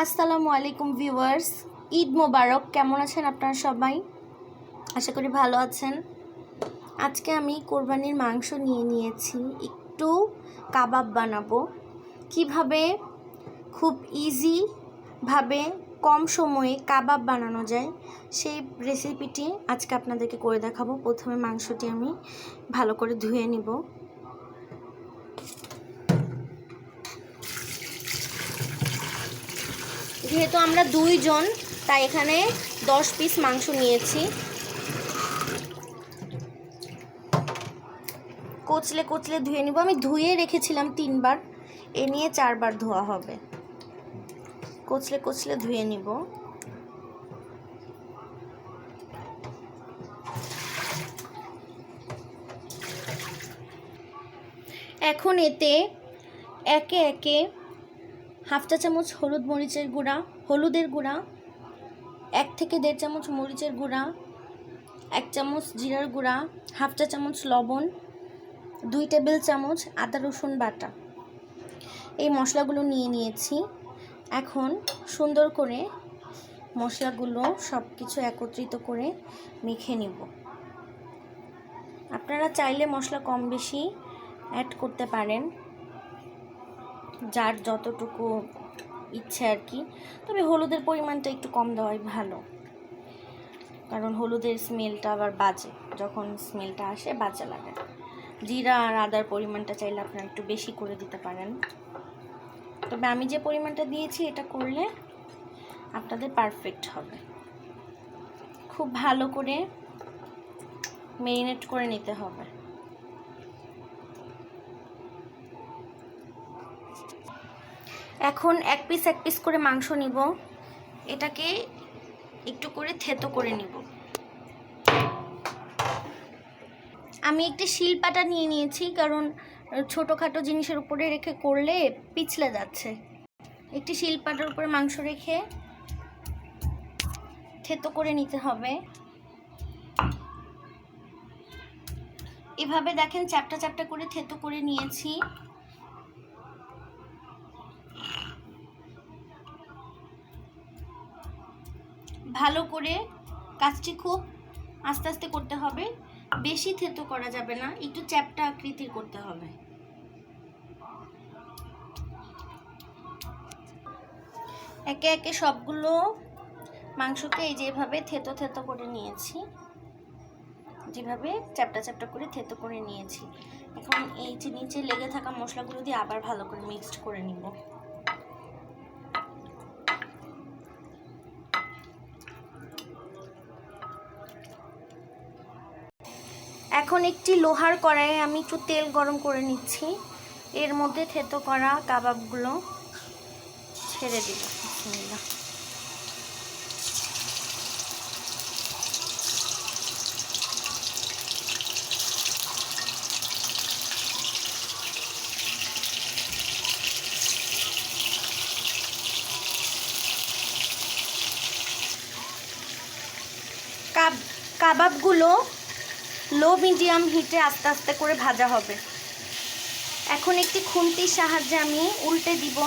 আসসালামু আলাইকুম ভিউয়ার্স, ঈদ মোবারক। কেমন আছেন আপনারা সবাই? আশা করি ভালো আছেন। আজকে আমি কোরবানির মাংস নিয়েছি, একটু কাবাব বানাবো। কিভাবে খুব ইজিভাবে কম সময়ে কাবাব বানানো যায় সেই রেসিপিটি আজকে আপনাদেরকে করে দেখাবো। প্রথমে মাংসটি আমি ভালো করে ধুয়ে নিব। যেহেতু আমরা 2 জন, তাই এখানে 10 পিস মাংস নিয়েছি। কচলে কচলে ধুয়ে নিব। আমি ধুয়ে রেখেছিলাম 3 বার, এ নিয়ে 4 বার ধোয়া হবে। কচলে কচলে ধুয়ে নিব। এখন এতে একে একে হাফ চা চামচ হলুদের গুঁড়া, 1 থেকে 1.5 চামচ মরিচের গুঁড়া, 1 চামচ জিরার গুঁড়া, হাফ চা চামচ লবণ, 2 টেবিল চামচ আদা রসুন বাটা, এই মশলাগুলো নিয়েছি। এখন সুন্দর করে মশলাগুলো সব কিছু একত্রিত করে মেখে নিব। আপনারা চাইলে মশলা কম বেশি অ্যাড করতে পারেন, যার যতটুকু ইচ্ছে আর কি। তবে হলুদের পরিমাণটা একটু কম দেওয়াই ভালো, কারণ হলুদের স্মেলটা আবার বাজে, যখন স্মেলটা আসে বাজে লাগে। জিরা আর আদার পরিমাণটা চাইলে আপনারা একটু বেশি করে দিতে পারেন, তবে আমি যে পরিমাণটা দিয়েছি এটা করলে আপনাদের পারফেক্ট হবে। খুব ভালো করে ম্যারিনেট করে নিতে হবে। এখন এক পিস করে মাংস নিব, এটাকে একটু করে থেতো করে নিব। আমি একটি শিলপাটা নিয়েছি, কারণ ছোটোখাটো জিনিসের উপরে রেখে করলে পিছলে যাচ্ছে। একটি শিলপাটার উপরে মাংস রেখে থেতো করে নিতে হবে। এভাবে দেখেন চ্যাপটা চ্যাপটা করে থেতো করে নিয়েছি। ভালো করে কাজটি খুব আস্তে আস্তে করতে হবে, বেশি থেতো করা যাবে না, একটু চ্যাপটা আকৃতির করতে হবে। একে একে সবগুলো মাংসকে এই যেভাবে থেতো করে নিয়েছি, যেভাবে চ্যাপটা চ্যাপটা করে থেতো করে নিয়েছি। এখন এই যে নিচে লেগে থাকা মশলাগুলো দিয়ে আবার ভালো করে মিক্সড করে নিব। এখন একটি লোহার কড়াইয়ে আমি একটু তেল গরম করে নিচ্ছি। এর মধ্যে থেতো করা কাবাবগুলো ছেড়ে দিব। বিসমিল্লাহ। কাবাবগুলো লো মিডিয়াম হিটে আস্তে আস্তে করে ভাজা হবে। এখন একটি খুন্তির সাহায্যে আমি উল্টে দিব।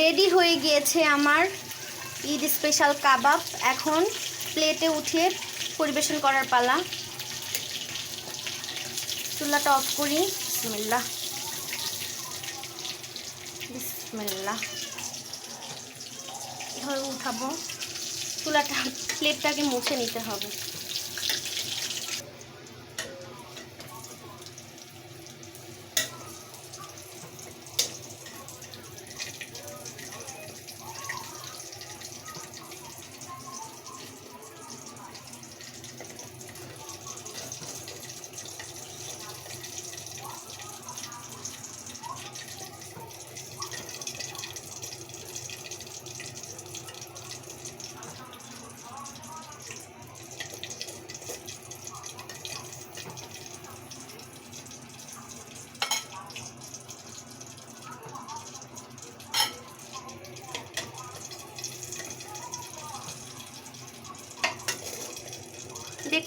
রেডি হয়ে গিয়েছে আমার ঈদ স্পেশাল কাবাব। এখন প্লেটে উঠিয়ে পরিবেশন করার পালা। চুলাটা অফ করি। বিসমিল্লাহ বিসমিল্লাহ। এভাবে উঠাবো। প্লেটটাকে মুছে নিতে হবে।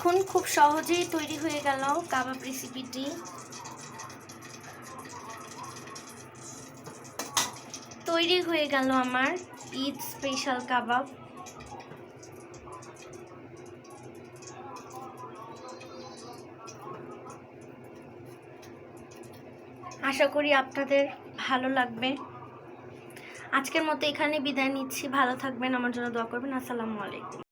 দেখুন খুব সহজেই তৈরি হয়ে গেল কাবাব রেসিপিটি। তৈরি হয়ে গেল আমার ঈদ স্পেশাল কাবাব। আশা করি আপনাদের ভালো লাগবে। আজকের মতো এখানে বিদায় নিচ্ছি। ভালো থাকবেন, আমার জন্য দোয়া করবেন। আসসালামু আলাইকুম।